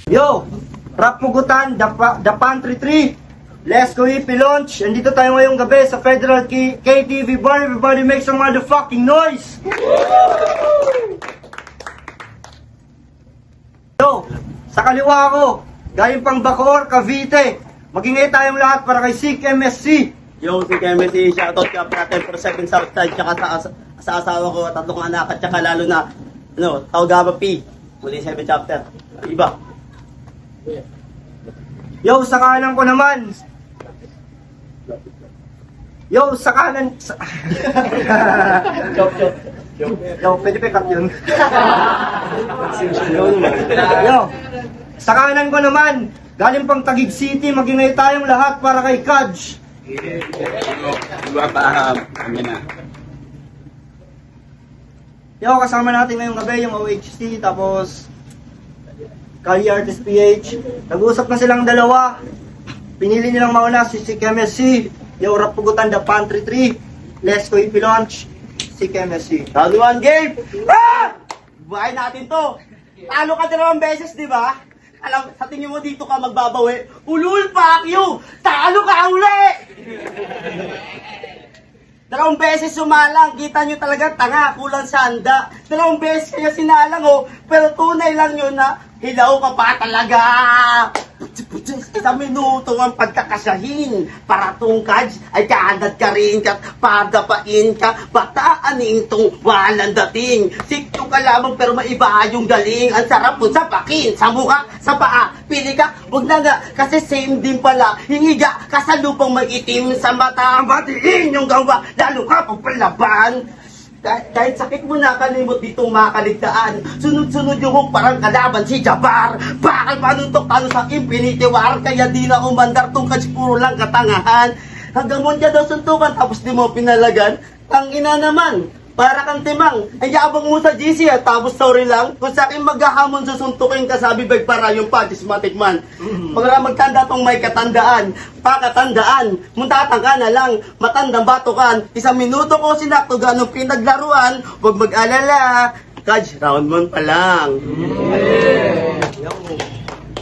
Yo! Rap Pugutan, The Pantry 3. Let's go EP launch. Andito tayo ngayong gabi sa Federal KTV bar. Everybody make some motherfucking noise! Yo! Sa kaliwa ko, galing pang Bacoor, Cavite. Magingay tayong lahat para kay Sick MSC. Yo, si KMC, shoutout ka natin for 7 Southside, tsaka sa asawa ko, 3 anak, at tsaka lalo na, Taugama P, muli 7 chapter. Iba. Yo, sa kanan ko naman. Yo, sa kanan... Yo, pwede pick up yun. Yo, sa kanan ko naman, galing pang Taguig City, magingay tayong lahat para kay Kaj. Yo, kasama natin ngayong gabi yung OHC, tapos Kali Artist PH. Nag-uusap na silang dalawa. Pinili nilang mauna si Sick MSC. Yo, Rap Pugutan, The Pantry 3. Let's go EP launch. Sick MSC. Round 1 game! Ah! Buhay natin to. Talo ka 2 beses, di ba? Alam, sa tingin mo dito ka magbabawi. Ulul, fuck you! Talo ka uli! 2 beses sumalang, kita nyo talaga tanga, kulang sa handa. 2 beses kaya sinalang pero tunay lang yun na hilaw ka pa talaga. 1 minuto ang pagkakasahin para tungkad ay kaagad ka rin ka, padapain ka, bataan tong walang dating. Sikto ka lamang pero maiba yung galing. Ang sarap mo sa pakin, sa mukha, sa paa. Pili ka, wag na nga, kasi same din pala. Hingiga ka sa lupang maitim sa mata. Batiin yung gawa, lalo ka pagpalaban. Kahit sakit mo na, kalimot ditong makaligtaan. Sunod-sunod yung hook, parang kalaban si Jabbar. Bakal panuntok talo sa Infinity War. Kaya di na umandar tong kasi puro lang katangahan. Hanggang mundya daw suntukan, tapos di mo pinalagan. Ang ina naman, para kang timang. Ang yabang mo sa GC tapos sorry lang. Kung sa akin maghahamon susuntukin ka, sabi bag para yung pagismatic man. Pag magtanda tong may katandaan, pakatandaan, muntatang ka na lang, matandang batukan. 1 minuto ko sinakto ganong pinaglaruan, huwag mag-alala. Kaj, round 1 pa lang.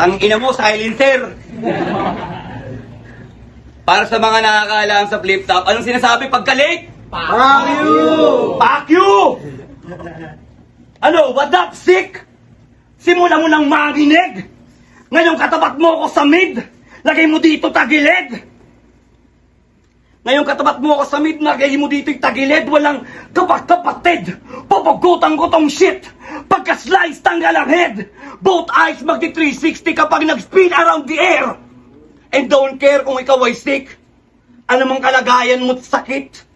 Ang ina mo, silencer! Para sa mga nakakaalam sa flip top, anong sinasabi pagka-late? Fuck you! Fuck you! Ano, what up, sick? Simula mo nang manginig. Ngayon katapat mo ako sa mid. Lagay mo dito tagilid. Ngayon katapat mo ako sa mid. Lagay mo dito tagilid. Walang kapatid. Papagutan ko tong shit. Pagka-slice, tanggal ang head. Both eyes magti-360 kapag nag-spin around the air. And don't care kung ikaw ay sick. Ano mang kalagayan mo sakit.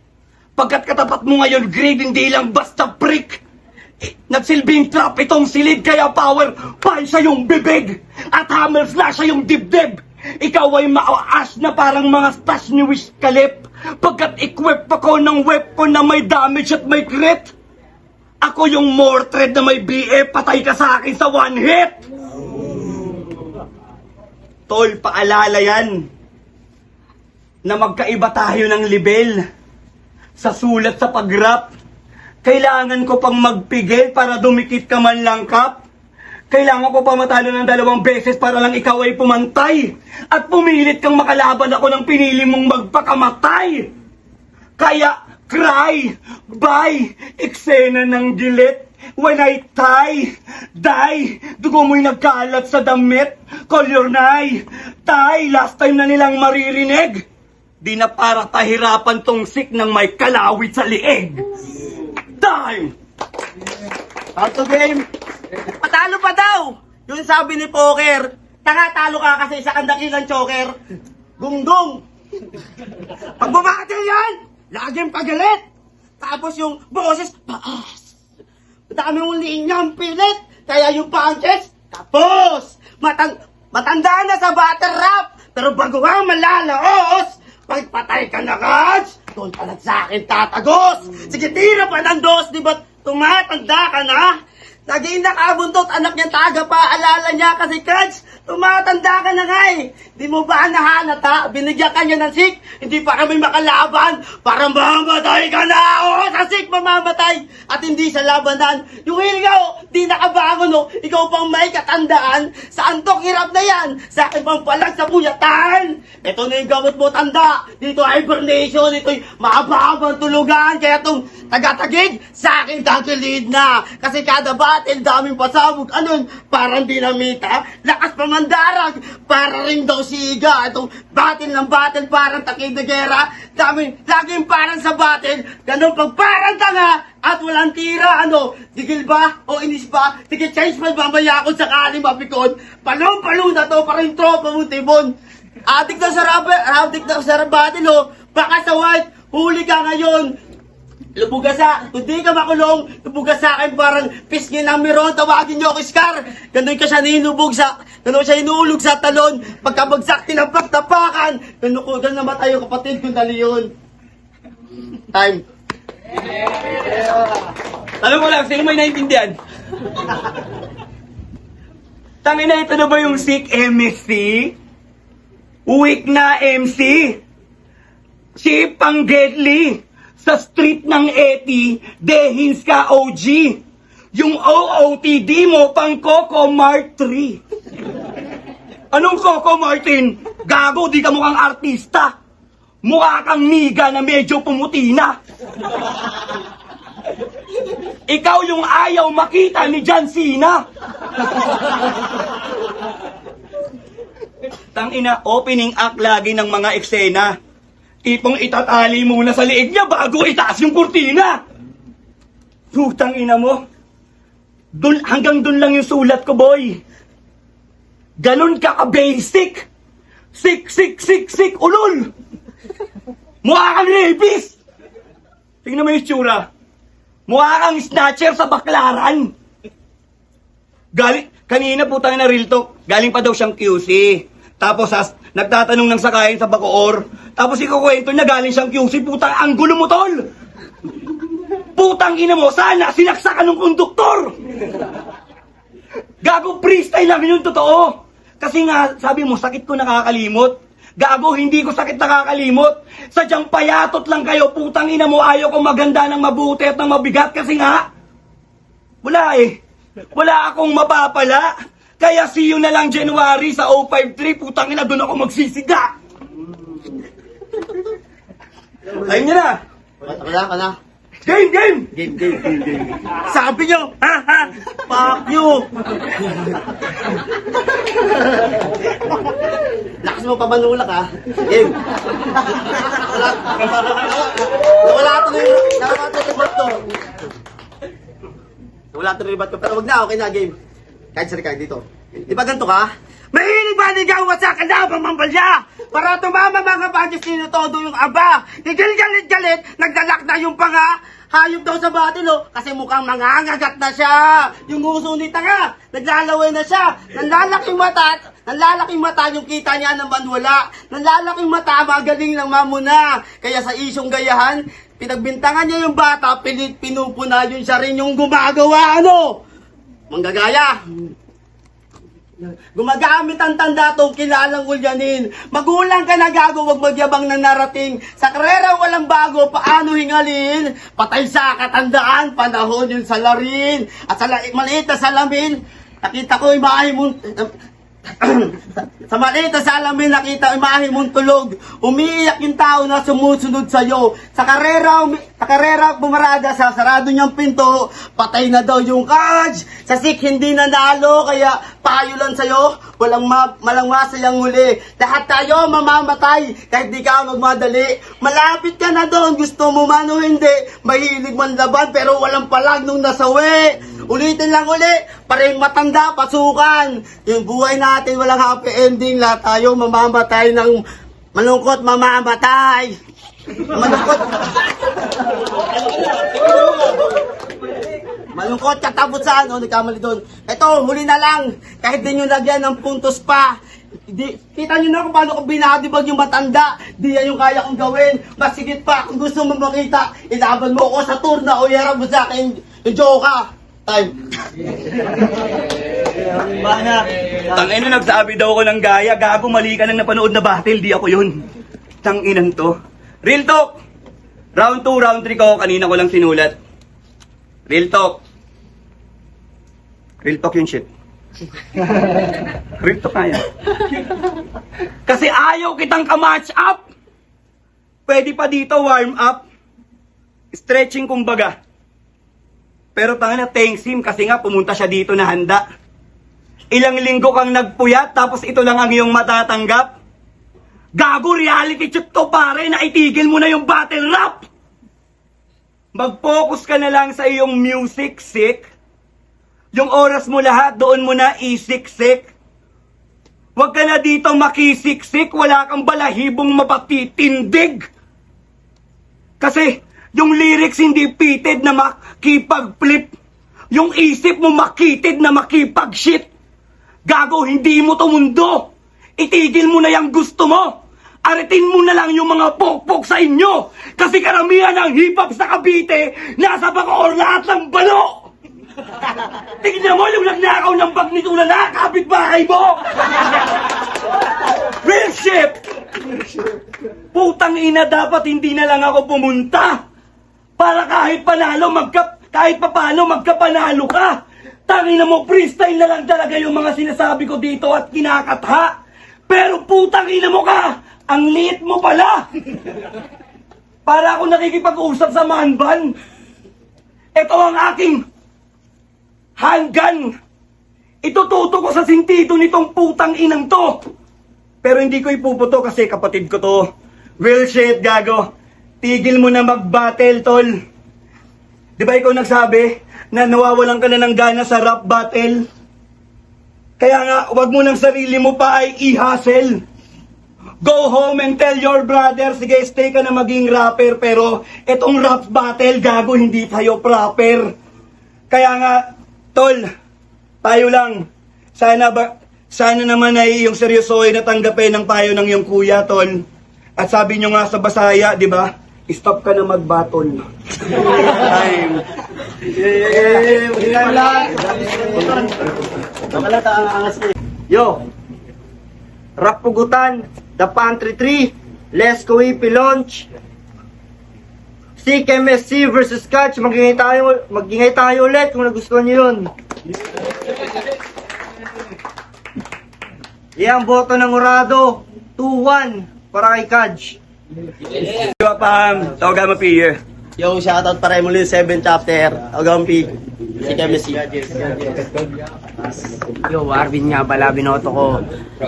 Pagkat katapat mo ngayon, grade, hindi lang basta prick. Nagsilbing trap itong silid, kaya power pa siya yung bibig. At hammer slash siya yung dibdib. Ikaw ay maaas na parang mga stash ni Wiz Khalif. Pagkat equip ako ng weapon na may damage at may crit. Ako yung Mordred na may BF, patay ka sa akin sa 1 hit. Tol, paalala yan na magkaiba tayo ng level. Sa sulat sa pag-rap, kailangan ko pang magpigil para dumikit ka man lang, kap. Kailangan ko pa matalo ng 2 beses para lang ikaw ay pumantay. At pumilit kang makalaban ako ng pinili mong magpakamatay. Kaya, cry, bye, eksena ng gilit. When I die, dugo mo'y nagkalat sa damit. Call your nai, tie, last time na nilang maririnig. Di na para tahirapan tong sick ng may kalawit sa lieg. Time! Auto game. Patalo pa daw. Yung sabi ni Poker, talo ka kasi sa kandakilang choker. Gunggong. Pag bumati yan, laging pagalit. Tapos yung boses, paas. Dami mong linyang pilit. Kaya yung punches, tapos. Matanda na sa battle rap. Pero bago ka malalaos, pagpatay ka na, Kats, doon ka lang sa akin tatagos. Sige, tira pa ng dos, di ba tumatanda ka na? Lagi nakabundot, anak niya taga-paalala niya kasi, Kats, tumatanda ka na nga eh. Di mo ba nahanata? Binigyan ka niya ng sick, hindi pa kami makalaban. Para mamatay ka na, sa sik mamamatay at hindi sa labanan. Yung ikaw, di nakabago no, ikaw pang may katandaan. Sa antok hirap na yan, sa akin pang palag sa buyatan. Ito na yung gamot mo, tanda. Dito hibernation, ito'y mahaba-habang tulugan. Kaya itong taga-tagig, sa akin tagilid na. Kasi kada battle, daming pasabog. Ano yun? Parang dinamita. Lakas pamandarag, para rin daw siga. Itong battle ng battle, parang takid na gera. Laging parang sa battle, ganun pag parang tanga at walang tira, ano, digil ba o inis ba, sige change man mamaya kung sakaling mapikon, palong-palong na to, parang tropa mo tibon. Adik na sa battle, oh, baka sa white, huli ka ngayon. Lubuga sa, kung di ka makulong, lubuga sa akin parang pisngi ng miron, tawagin niyo ako Scar. Ganun ka siya ganun siya inuulog sa talon, pagkabagsak tinampak-tapakan, ganun namatay yung kapatid kong dali yun. Time. Alam mo lang, sino may naintindihan? Tangina, ito na ba yung sick MSC? Weak na MC? Si Panggetli sa street ng Eti, Dehins ka OG. Yung OOTD mo pang Coco Mart 3. Anong Coco Martin? Gago, di ka mukhang artista. Mukha kang niga na medyo pumuti na. Ikaw yung ayaw makita ni John Cena. Tangina, opening act lagi ng mga eksena. Tipong itatali muna sa liig niya bago itaas yung kurtina. Putang ina mo. Hanggang dun lang yung sulat ko, boy. Ganon ka ka-basic. Sik, ulol. Mukha kang rapist. Tingnan mo yung tsura. Mukha kang snatcher sa baklaran. Kanina putang na real talk. Galing pa daw siyang QC. Tapos nagtatanong ng sakayan sa Bacoor. Tapos ikukwento niya galing siyang QC. Putang, ang gulo mo, tol. Putang ina mo, sana sinaksakan ng konduktor. Gago, freestyle lang yun, totoo. Kasi nga, sabi mo, sakit ko nakakalimot. Gago, hindi ko sakit nakakalimot. Sadyang payatot lang kayo, putang ina mo, ayaw ko maganda ng mabuti at ng mabigat kasi nga, wala eh. Wala akong mapapala. Kaya see you na lang January sa 053, putang ina, doon ako magsisiga. Ayun nyo na. Wala ka na. Game. Sabi nyo, ha, fuck you. Lakas mo pa manulak, ha? Game. Nawala ito yung rebat ko. Pero wag na, okay na, game. Kahit sa Ricardo dito. Di ba ganito ka? Mahilig ba ligawan sa kalabang mambalya? Para tumama mga badges nino todo yung aba. Galit, nagdalak na yung panga. Hayop daw sa battle, oh, kasi mukhang mangangagat na siya. Yung nguso ni tanga, naglalaway na siya. Nanlalaking mata, yung kita niya naman wala. Nanlalaking mata, magaling lang mamuna. Kaya sa isyong gayahan, pinagbintangan niya yung bata, pilit pinupuna yun siya rin yung gumagawa, ano? Manggagaya. Gumagamit ang tanda tong kilalang ulyanin. Magulang ka na gago, wag magyabang na narating. Sa karera walang bago, paano hingalin? Patay sa katandaan, panahon yung salarin. At sa maliit na salamin, nakita ko imahe mong... Sa maliit na salamin, nakita imahe mong tulog. Umiiyak yung tao na sumusunod sa'yo. Sa karera bumarada sa sarado niyang pinto, patay na daw yung catch. Sa sik hindi nanalo, kaya payo lang sa'yo, walang masayang huli. Lahat tayo mamamatay, kahit di ka magmadali. Malapit ka na doon, gusto mo man o hindi. Mahilig man laban, pero walang palag nung nasawi. Ulitin lang uli, pareng matanda, pasukan. Yung buhay natin, walang happy ending. Lahat tayo mamamatay ng malungkot, mamamatay. Malungkot katapusan, o nagkamali doon. Ito, huli na lang. Kahit di nyo lagyan ng puntos pa. Kita nyo na kung paano ko binabibag yung matanda. Di yan yung kaya kong gawin. Mas sigit pa, kung gusto mo makita, ilaban mo ako sa turna o yarap mo sa akin yung joka. Time. Tangina, nagsabi daw ako ng gaya. Gago, mali ka nang napanood na battle. Di ako yun. Tanginan to. Real talk. Round 2, round 3 ko, kanina ko lang sinulat. Real talk. Real talk yung shit. Real talk na yan. Kasi ayaw kitang ka-match up. Pwede pa dito warm up. Stretching kumbaga. Pero tanga na thanks him kasi nga pumunta siya dito na handa. Ilang linggo kang nagpuyat tapos ito lang ang iyong matatanggap. Gago, reality check to pare, na itigil mo na yung battle rap. Mag-focus ka na lang sa iyong music, sick. Yung oras mo lahat, doon mo na isiksik. Huwag ka na dito makisiksik, wala kang balahibong mapatitindig. Kasi, yung lyrics hindi pitted na makipag-flip. Yung isip mo makitid na makipag-shit. Gago, hindi mo to mundo. Itigil mo na yung gusto mo. Aritin mo na lang yung mga pokpok sa inyo. Kasi karamihan ng hip-hop sa Cavite, nasa Bacoor lahat ng balo. Tingnan mo yung nagnakaw ng bag ni Tulala, kapitbahay mo. Real shit. Putang ina, dapat hindi na lang ako pumunta. Para kahit papaano magkapanalo ka. Tangina mo, freestyle na lang talaga yung mga sinasabi ko dito at kinakatha. Pero putang ina mo ka, ang liit mo pala. Para ako nakikipag-usap sa manban. Ito ang aking handgun. Itututo ko sa sintito nitong putang inang to. Pero hindi ko ipuputo kasi kapatid ko to. Real shit, gago. Tigil mo na mag-battle, tol. Di ba ikaw nagsabi na nawawalan ka na ng gana sa rap battle? Kaya nga, wag mo ng sarili mo pa ay i-hustle. Go home and tell your brother, sige, stay ka na maging rapper, pero etong rap battle, gago, hindi tayo proper. Kaya nga, tol, tayo lang. Sana naman ay yung seryosoy na tanggapin ng payo ng iyong kuya, tol. At sabi nyo nga sa Basaya, di ba? Stop ka na mag-battle. Time. Yo, Rap Pugutan, The Pantry 3, Let's Go EP launch, CKMSC versus Catch, magingay tayo ulit kung nagustuhan nyo yun. Yan, boto ng Urado, 2-1 para kay Catch. Yo, pam, tawag mo piye. Yo, shoutout para muli 7 chapter. Agampi. Si Kemesi. Yo, Arvin nga pala, binoto ko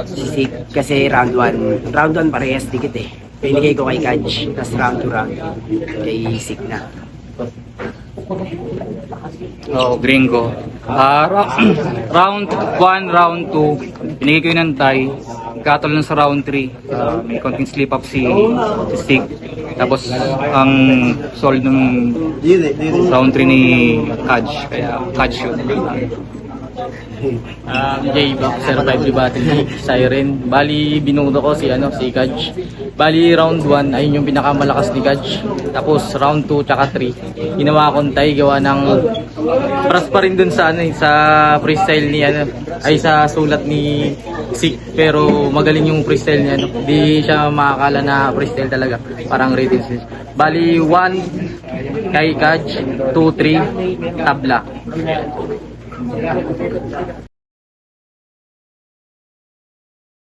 si Sik kasi round 1. Round 1 parehas dikit eh. Pinigay ko kay Kaj, tapos round 2 kay Sik na. Oh, gringo. Round 1, round 2, binigay ko yung nantay. Katol lang sa round 3, may konting slip up si Stick. Tapos, ang solid ng round 3 ni Kaj. Kaya, Kaj yun. J-Back, Certified Battle League, Siren. Bali, binuto ko si Kaj. Bali, round 1, ayun yung pinakamalakas ni Kaj. Tapos, round 2, tsaka 3, ginawa akong tay, gawa ng pras pa rin dun sa, sa freestyle ni, sa sulat ni Sik. Pero, magaling yung freestyle niya, Di siya makakala na freestyle talaga. Parang rating system. Bali, 1 kay Kaj, 2, 3, tabla.